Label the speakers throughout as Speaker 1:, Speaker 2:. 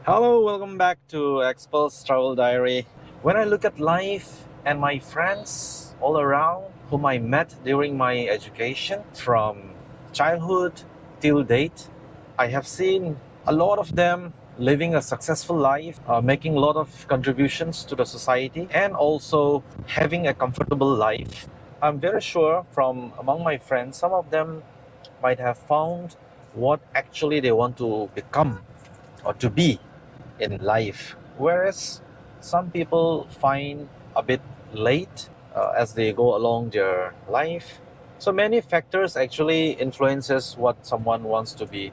Speaker 1: Hello, welcome back to Expulse Travel Diary. When I look at life and my friends all around whom I met during my education from childhood till date, I have seen a lot of them living a successful life, making a lot of contributions to the society, and also having a comfortable life. I'm very sure from among my friends, some of them might have found what actually they want to become or to be in life, whereas some people find a bit late as they go along their life. So many factors actually influences what someone wants to be.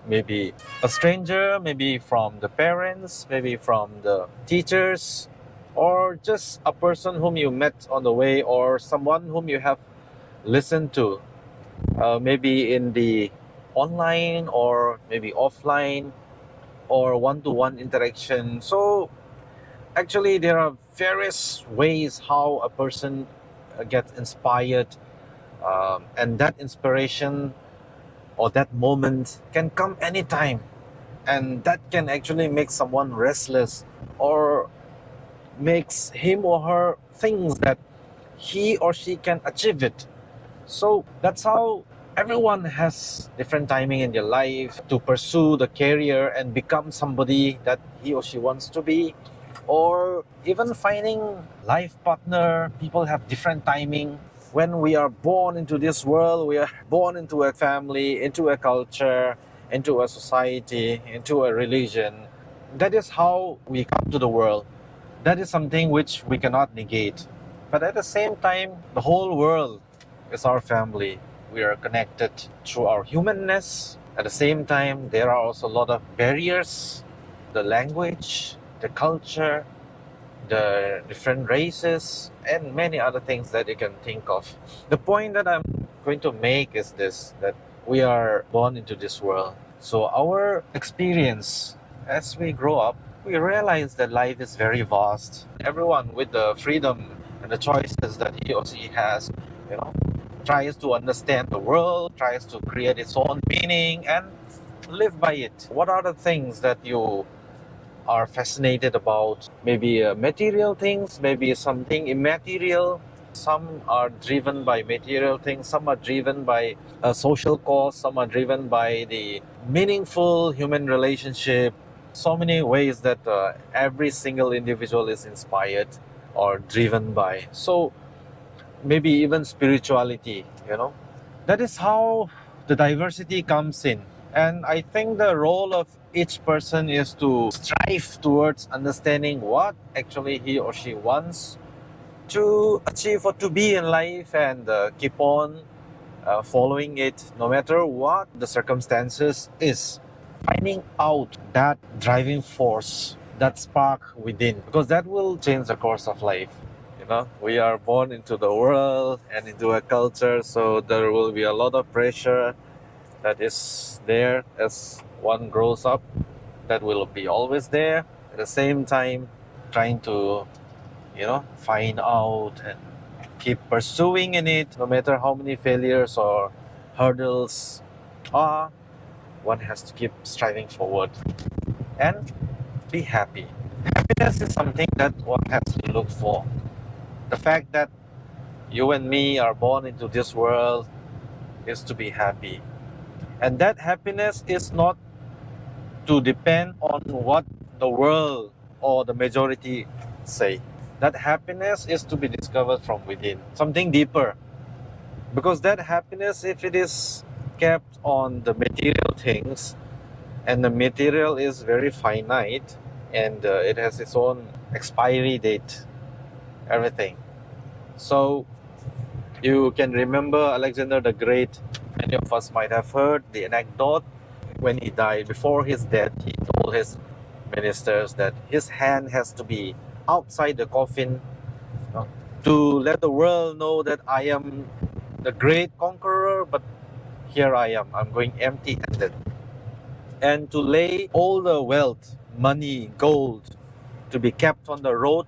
Speaker 1: Maybe a stranger, maybe from the parents, maybe from the teachers, or just a person whom you met on the way, or someone whom you have listened to, maybe in the online or maybe offline or one-to-one interaction. So actually there are various ways how a person gets inspired, and that inspiration or that moment can come anytime, and that can actually make someone restless or makes him or her thinks that he or she can achieve it. So that's how everyone has different timing in their life to pursue the career and become somebody that he or she wants to be, or even finding life partner. People have different timing. When we are born into this world, we are born into a family, into a culture, into a society, into a religion. That is how we come to the world. That is something which we cannot negate. But at the same time, the whole world is our family. We are connected through our humanness. At the same time, there are also a lot of barriers: the language, the culture, the different races, and many other things that you can think of. The point that I'm going to make is this: that we are born into this world. So our experience as we grow up, we realize that life is very vast. Everyone with the freedom and the choices that he or she has, you know, tries to understand the world, tries to create its own meaning and live by it. What are the things that you are fascinated about? Maybe material things, maybe something immaterial. Some are driven by material things, some are driven by a social cause, some are driven by the meaningful human relationship. So many ways that every single individual is inspired or driven by. So maybe even spirituality, that is how the diversity comes in. And I think the role of each person is to strive towards understanding what actually he or she wants to achieve or to be in life, and keep on following it no matter what the circumstances is. Finding out that driving force, that spark within, because that will change the course of life. We are born into the world and into a culture, so there will be a lot of pressure that is there as one grows up, that will be always there. At the same time, trying to find out and keep pursuing in it, no matter how many failures or hurdles are. One has to keep striving forward and be happy. Happiness is something that one has to look for. The fact that you and me are born into this world is to be happy. And that happiness is not to depend on what the world or the majority say. That happiness is to be discovered from within, something deeper. Because that happiness, if it is kept on the material things, and the material is very finite, and it has its own expiry date, everything. So you can remember Alexander the Great. Many of us might have heard the anecdote. When he died, before his death, he told his ministers that his hand has to be outside the coffin, to let the world know that I am the great conqueror, but here I am. I'm going empty-handed. And to lay all the wealth, money, gold, to be kept on the road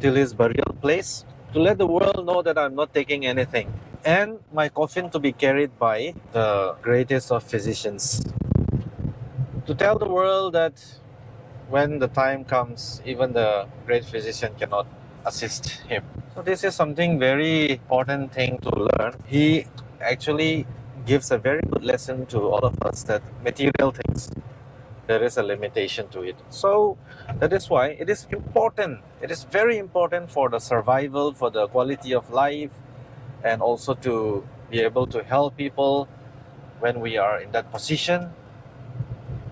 Speaker 1: till his burial place, to let the world know that I'm not taking anything. And my coffin to be carried by the greatest of physicians, to tell the world that when the time comes, even the great physician cannot assist him. So this is something very important thing to learn. He actually gives a very good lesson to all of us that material things, there is a limitation to it. So that is why it is important. It is very important for the survival, for the quality of life, and also to be able to help people when we are in that position.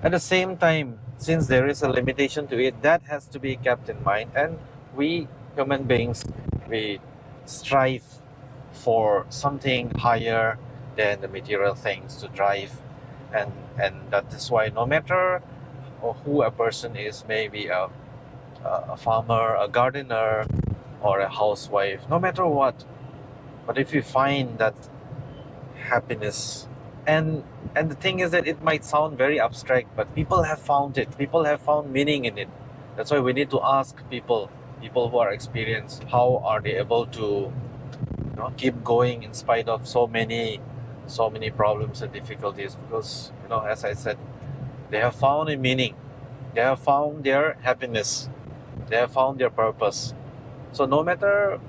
Speaker 1: At the same time, since there is a limitation to it, that has to be kept in mind. And we human beings, we strive for something higher than the material things to drive. And that is why no matter who a person is, maybe a farmer, a gardener, or a housewife, no matter what, but if you find that happiness, and and the thing is that it might sound very abstract, but people have found it. People have found meaning in it. That's why we need to ask people who are experienced, how are they able to keep going in spite of so many problems and difficulties? Because as I said, they have found a meaning. They have found their happiness. They have found their purpose. So no matter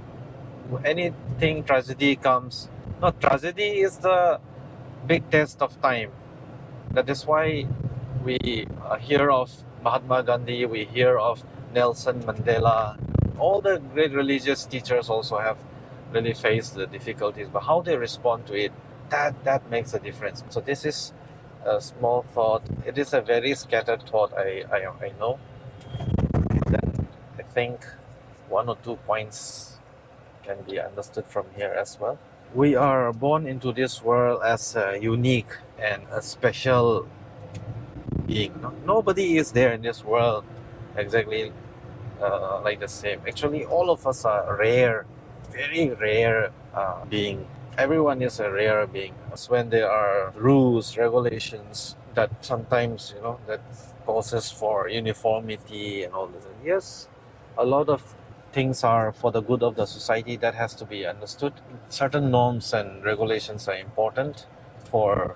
Speaker 1: anything tragedy comes, no, tragedy is the big test of time. That is why we hear of Mahatma Gandhi, we hear of Nelson Mandela. All the great religious teachers also have really faced the difficulties, but how they respond to it, that makes a difference. So this is a small thought. It is a very scattered thought, I know. Then I think one or 2 points can be understood from here as well. We are born into this world as a unique and a special being. Nobody is there in this world exactly like the same. Actually, all of us are rare, very rare being. Everyone is a rare being. As when there are rules, regulations that sometimes that causes for uniformity and all this. Yes, a lot of things are for the good of the society. That has to be understood. Certain norms and regulations are important for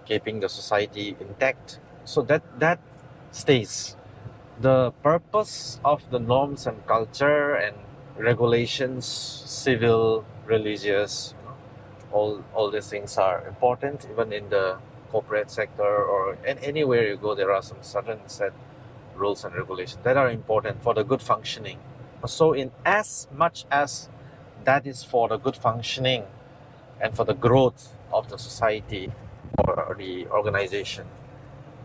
Speaker 1: keeping the society intact. So that stays. The purpose of the norms and culture and regulations, civil, religious, all these things are important. Even in the corporate sector or anywhere you go, there are some certain set rules and regulations that are important for the good functioning. So in as much as that is for the good functioning and for the growth of the society or the organization,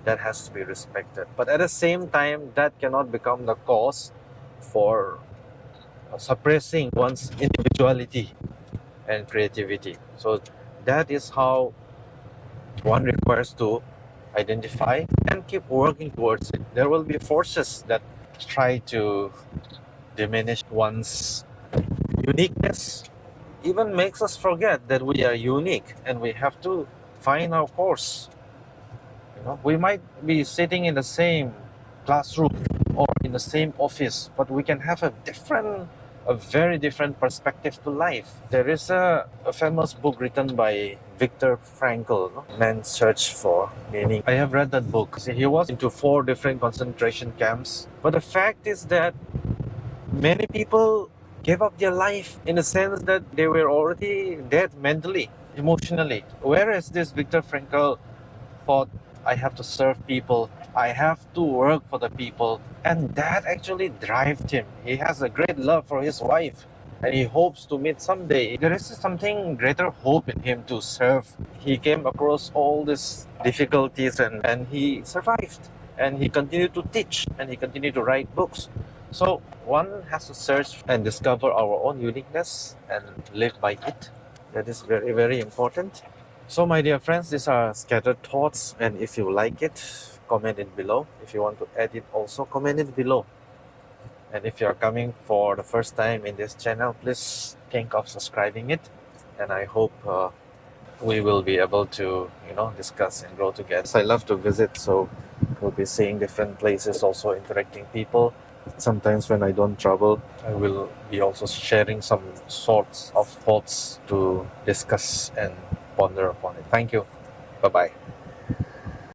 Speaker 1: that has to be respected. But at the same time, that cannot become the cause for suppressing one's individuality and creativity. So that is how one requires to identify and keep working towards it. There will be forces that try to diminish one's uniqueness, even makes us forget that we are unique and we have to find our course. We might be sitting in the same classroom or in the same office, but we can have a very different perspective to life. There is a famous book written by Viktor Frankl, Man's Search for Meaning. I have read that book. See, he was into 4 different concentration camps, but the fact is that many people gave up their life in the sense that they were already dead mentally, emotionally. Whereas this Viktor Frankl thought, I have to serve people, I have to work for the people, and that actually drives him. He has a great love for his wife and he hopes to meet someday. There is something greater hope in him to serve. He came across all these difficulties and he survived, and he continued to teach and he continued to write books. So one has to search and discover our own uniqueness and live by it. That is very, very important. So my dear friends, these are scattered thoughts, and if you like it, comment it below. If you want to add it also, comment it below. And if you are coming for the first time in this channel, please think of subscribing it. And I hope we will be able to discuss and grow together. I love to visit, so we'll be seeing different places, also interacting people. Sometimes when I don't travel, I will be also sharing some sorts of thoughts to discuss and ponder upon it. Thank you. Bye-bye.